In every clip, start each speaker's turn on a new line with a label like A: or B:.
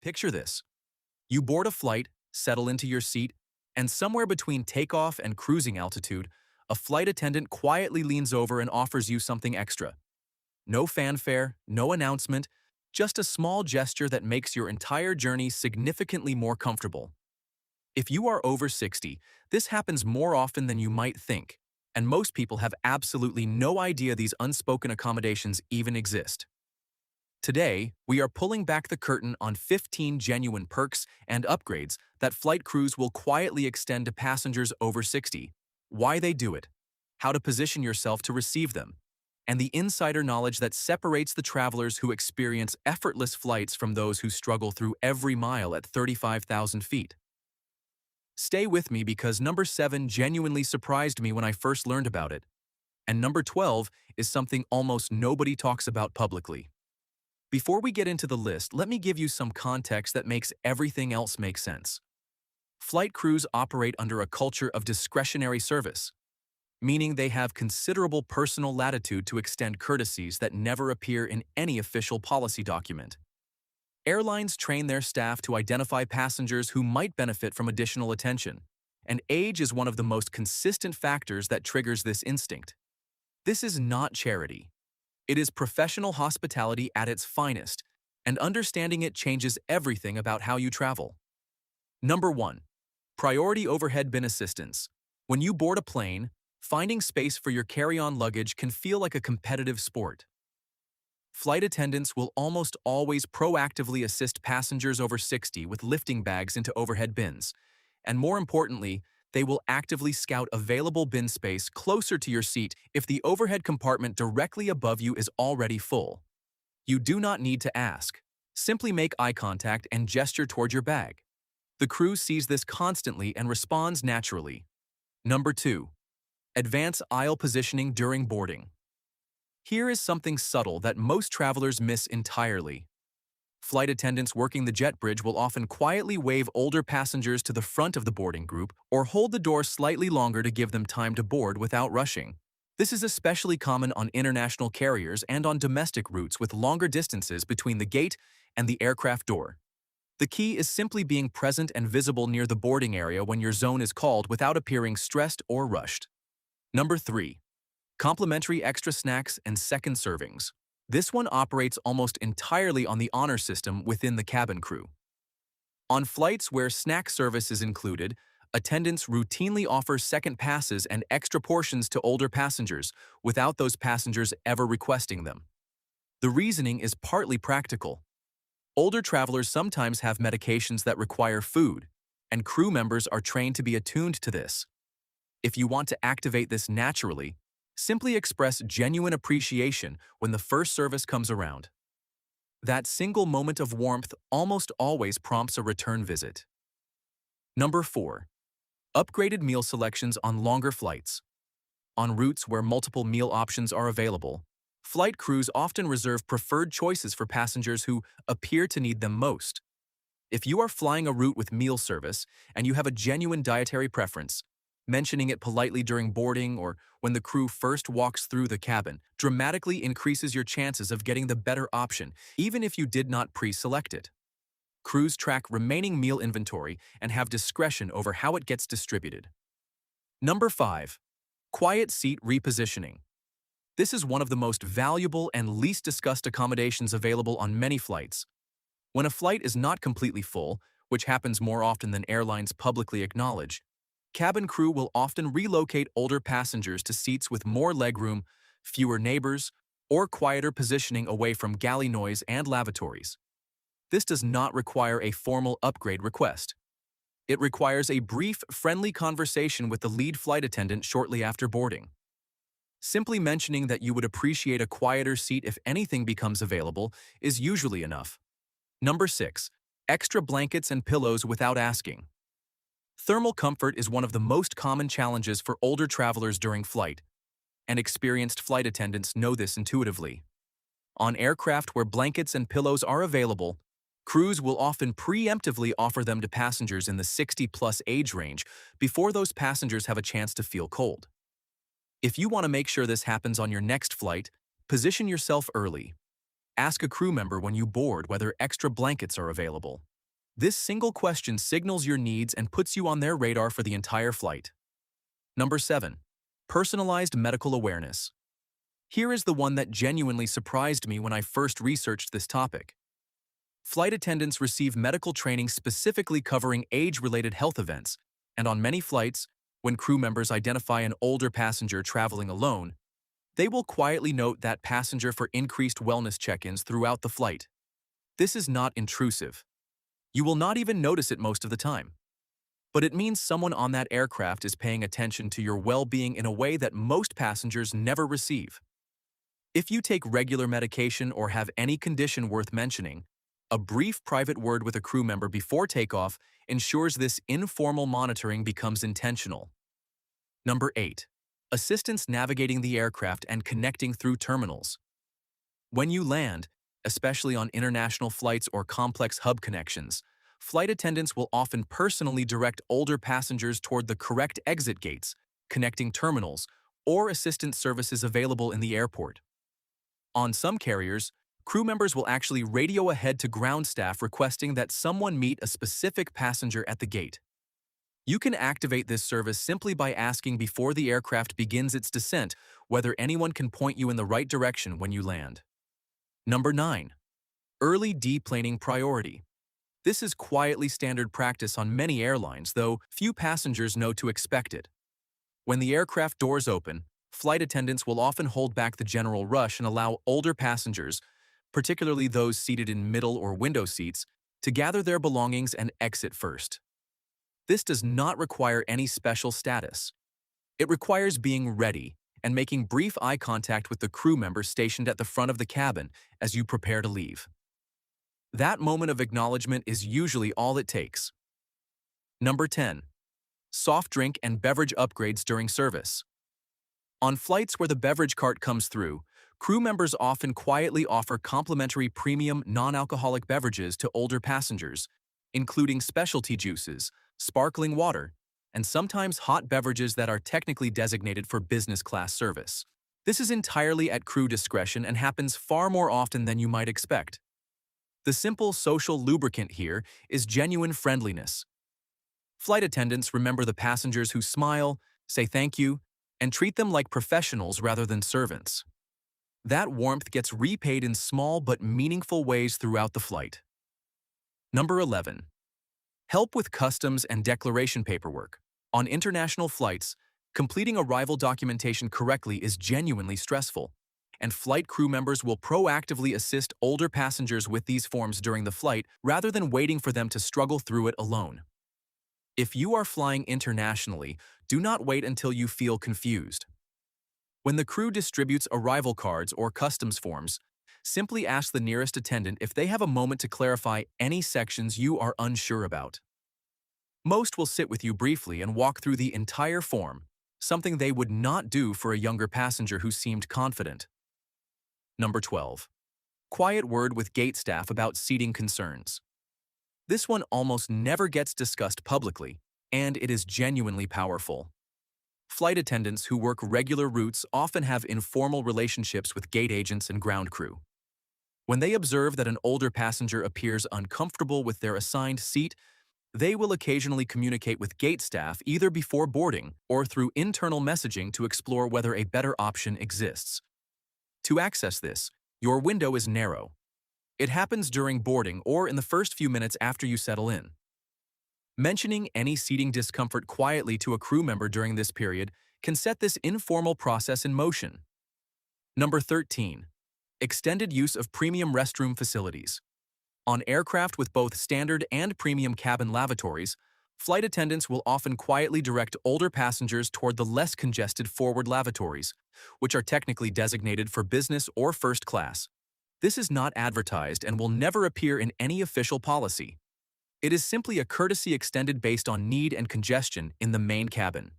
A: Picture this. You board a flight, settle into your seat, and somewhere between takeoff and cruising altitude, a flight attendant quietly leans over and offers you something extra. No fanfare, no announcement, just a small gesture that makes your entire journey significantly more comfortable. If you are over 60, this happens more often than you might think, and most people have absolutely no idea these unspoken accommodations even exist. Today, we are pulling back the curtain on 15 genuine perks and upgrades that flight crews will quietly extend to passengers over 60, why they do it, how to position yourself to receive them, and the insider knowledge that separates the travelers who experience effortless flights from those who struggle through every mile at 35,000 feet. Stay with me because number 7 genuinely surprised me when I first learned about it, and number 12 is something almost nobody talks about publicly. Before we get into the list, let me give you some context that makes everything else make sense. Flight crews operate under a culture of discretionary service, meaning they have considerable personal latitude to extend courtesies that never appear in any official policy document. Airlines train their staff to identify passengers who might benefit from additional attention, and age is one of the most consistent factors that triggers this instinct. This is not charity. It is professional hospitality at its finest, and understanding it changes everything about how you travel. Number 1. Priority overhead bin assistance. When you board a plane, finding space for your carry-on luggage can feel like a competitive sport. Flight attendants will almost always proactively assist passengers over 60 with lifting bags into overhead bins, and more importantly, they will actively scout available bin space closer to your seat if the overhead compartment directly above you is already full. You do not need to ask. Simply make eye contact and gesture toward your bag. The crew sees this constantly and responds naturally. Number 2. Advance aisle positioning during boarding. Here is something subtle that most travelers miss entirely. Flight attendants working the jet bridge will often quietly wave older passengers to the front of the boarding group or hold the door slightly longer to give them time to board without rushing. This is especially common on international carriers and on domestic routes with longer distances between the gate and the aircraft door. The key is simply being present and visible near the boarding area when your zone is called without appearing stressed or rushed. Number 3. Complimentary extra snacks and second servings. This one operates almost entirely on the honor system within the cabin crew. On flights where snack service is included, attendants routinely offer second passes and extra portions to older passengers without those passengers ever requesting them. The reasoning is partly practical. Older travelers sometimes have medications that require food, and crew members are trained to be attuned to this. If you want to activate this naturally, simply express genuine appreciation when the first service comes around. That single moment of warmth almost always prompts a return visit. Number 4. Upgraded meal selections on longer flights. On routes where multiple meal options are available, flight crews often reserve preferred choices for passengers who appear to need them most. If you are flying a route with meal service and you have a genuine dietary preference, mentioning it politely during boarding or when the crew first walks through the cabin dramatically increases your chances of getting the better option, even if you did not pre-select it. Crews track remaining meal inventory and have discretion over how it gets distributed. Number 5. Quiet seat repositioning. This is one of the most valuable and least discussed accommodations available on many flights. When a flight is not completely full, which happens more often than airlines publicly acknowledge, cabin crew will often relocate older passengers to seats with more legroom, fewer neighbors, or quieter positioning away from galley noise and lavatories. This does not require a formal upgrade request. It requires a brief, friendly conversation with the lead flight attendant shortly after boarding. Simply mentioning that you would appreciate a quieter seat if anything becomes available is usually enough. Number 6. Extra blankets and pillows without asking. Thermal comfort is one of the most common challenges for older travelers during flight, and experienced flight attendants know this intuitively. On aircraft where blankets and pillows are available, crews will often preemptively offer them to passengers in the 60-plus age range before those passengers have a chance to feel cold. If you want to make sure this happens on your next flight, position yourself early. Ask a crew member when you board whether extra blankets are available. This single question signals your needs and puts you on their radar for the entire flight. Number 7. Personalized medical awareness. Here is the one that genuinely surprised me when I first researched this topic. Flight attendants receive medical training specifically covering age-related health events, and on many flights, when crew members identify an older passenger traveling alone, they will quietly note that passenger for increased wellness check-ins throughout the flight. This is not intrusive. You will not even notice it most of the time. But it means someone on that aircraft is paying attention to your well-being in a way that most passengers never receive. If you take regular medication or have any condition worth mentioning, a brief private word with a crew member before takeoff ensures this informal monitoring becomes intentional. Number 8. Assistance navigating the aircraft and connecting through terminals. When you land, especially on international flights or complex hub connections, flight attendants will often personally direct older passengers toward the correct exit gates, connecting terminals, or assistance services available in the airport. On some carriers, crew members will actually radio ahead to ground staff requesting that someone meet a specific passenger at the gate. You can activate this service simply by asking before the aircraft begins its descent whether anyone can point you in the right direction when you land. Number 9. Early deplaning priority. This is quietly standard practice on many airlines, though few passengers know to expect it. When the aircraft doors open, flight attendants will often hold back the general rush and allow older passengers, particularly those seated in middle or window seats, to gather their belongings and exit first. This does not require any special status. It requires being ready and making brief eye contact with the crew member stationed at the front of the cabin as you prepare to leave. That moment of acknowledgement is usually all it takes. Number 10. Soft drink and beverage upgrades during service. On flights where the beverage cart comes through, crew members often quietly offer complimentary premium non-alcoholic beverages to older passengers, including specialty juices, sparkling water, and sometimes hot beverages that are technically designated for business class service. This is entirely at crew discretion and happens far more often than you might expect. The simple social lubricant here is genuine friendliness. Flight attendants remember the passengers who smile, say thank you, and treat them like professionals rather than servants. That warmth gets repaid in small but meaningful ways throughout the flight. Number 11. Help with customs and declaration paperwork. On international flights, completing arrival documentation correctly is genuinely stressful, and flight crew members will proactively assist older passengers with these forms during the flight rather than waiting for them to struggle through it alone. If you are flying internationally, do not wait until you feel confused. When the crew distributes arrival cards or customs forms, simply ask the nearest attendant if they have a moment to clarify any sections you are unsure about. Most will sit with you briefly and walk through the entire form, something they would not do for a younger passenger who seemed confident. Number 12. Quiet word with gate staff about seating concerns. This one almost never gets discussed publicly, and it is genuinely powerful. Flight attendants who work regular routes often have informal relationships with gate agents and ground crew. When they observe that an older passenger appears uncomfortable with their assigned seat, they will occasionally communicate with gate staff either before boarding or through internal messaging to explore whether a better option exists. To access this, your window is narrow. It happens during boarding or in the first few minutes after you settle in. Mentioning any seating discomfort quietly to a crew member during this period can set this informal process in motion. Number 13. Extended use of premium restroom facilities. On aircraft with both standard and premium cabin lavatories, flight attendants will often quietly direct older passengers toward the less congested forward lavatories, which are technically designated for business or first class. This is not advertised and will never appear in any official policy. It is simply a courtesy extended based on need and congestion in the main cabin.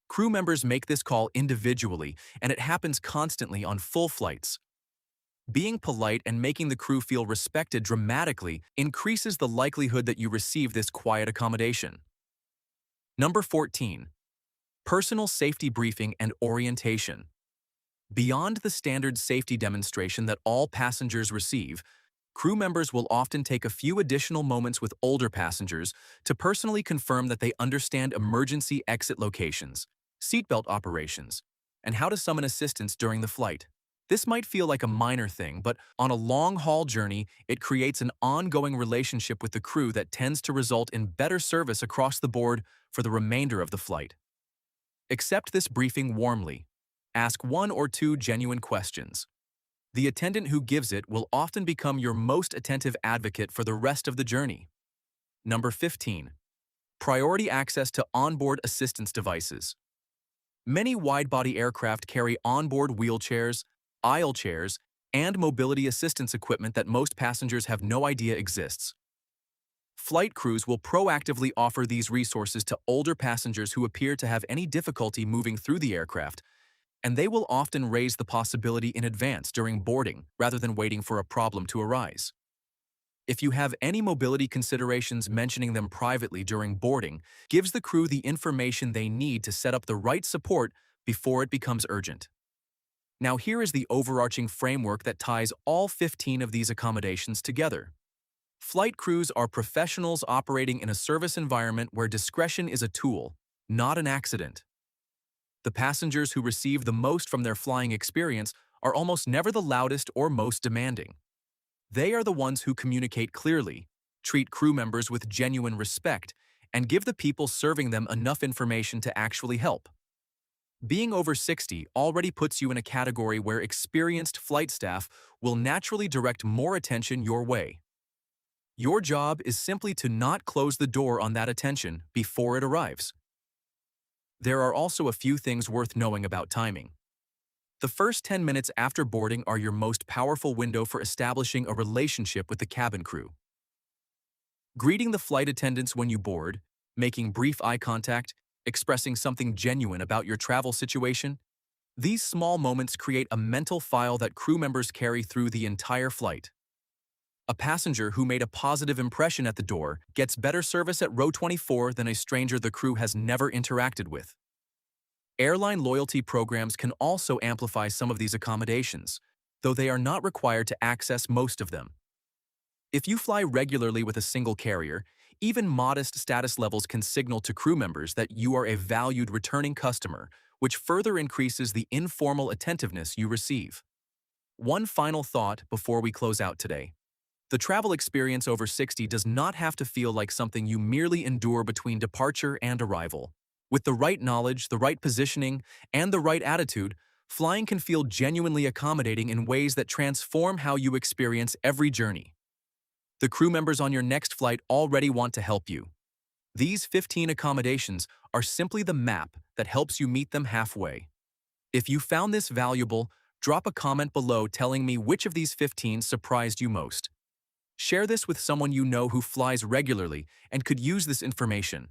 A: Crew members make this call individually, and it happens constantly on full flights. Being polite and making the crew feel respected dramatically increases the likelihood that you receive this quiet accommodation. Number 14. Personal safety briefing and orientation. Beyond the standard safety demonstration that all passengers receive, Crew members will often take a few additional moments with older passengers to personally confirm that they understand emergency exit locations, seatbelt operations, and how to summon assistance during the flight. This might feel like a minor thing, but on a long-haul journey, it creates an ongoing relationship with the crew that tends to result in better service across the board for the remainder of the flight. Accept this briefing warmly. Ask one or two genuine questions. The attendant who gives it will often become your most attentive advocate for the rest of the journey. Number 15. Priority access to onboard assistance devices. Many wide-body aircraft carry onboard wheelchairs, aisle chairs, and mobility assistance equipment that most passengers have no idea exists. Flight crews will proactively offer these resources to older passengers who appear to have any difficulty moving through the aircraft, and they will often raise the possibility in advance during boarding rather than waiting for a problem to arise. If you have any mobility considerations, mentioning them privately during boarding gives the crew the information they need to set up the right support before it becomes urgent. Now here is the overarching framework that ties all 15 of these accommodations together. Flight crews are professionals operating in a service environment where discretion is a tool, not an accident. The passengers who receive the most from their flying experience are almost never the loudest or most demanding. They are the ones who communicate clearly, treat crew members with genuine respect, and give the people serving them enough information to actually help. Being over 60 already puts you in a category where experienced flight staff will naturally direct more attention your way. Your job is simply to not close the door on that attention before it arrives. There are also a few things worth knowing about timing. The first 10 minutes after boarding are your most powerful window for establishing a relationship with the cabin crew. Greeting the flight attendants when you board, making brief eye contact, expressing something genuine about your travel situation, these small moments create a mental file that crew members carry through the entire flight. A passenger who made a positive impression at the door gets better service at row 24 than a stranger the crew has never interacted with. Airline loyalty programs can also amplify some of these accommodations, though they are not required to access most of them. If you fly regularly with a single carrier, even modest status levels can signal to crew members that you are a valued returning customer, which further increases the informal attentiveness you receive. One final thought before we close out today. The travel experience over 60 does not have to feel like something you merely endure between departure and arrival. With the right knowledge, the right positioning, and the right attitude, flying can feel genuinely accommodating in ways that transform how you experience every journey. The crew members on your next flight already want to help you. These 15 accommodations are simply the map that helps you meet them halfway. If you found this valuable, drop a comment below telling me which of these 15 surprised you most. Share this with someone you know who flies regularly and could use this information.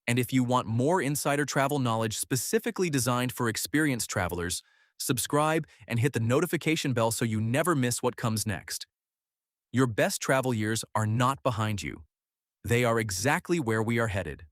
A: And if you want more insider travel knowledge specifically designed for experienced travelers, subscribe and hit the notification bell so you never miss what comes next. Your best travel years are not behind you. They are exactly where we are headed.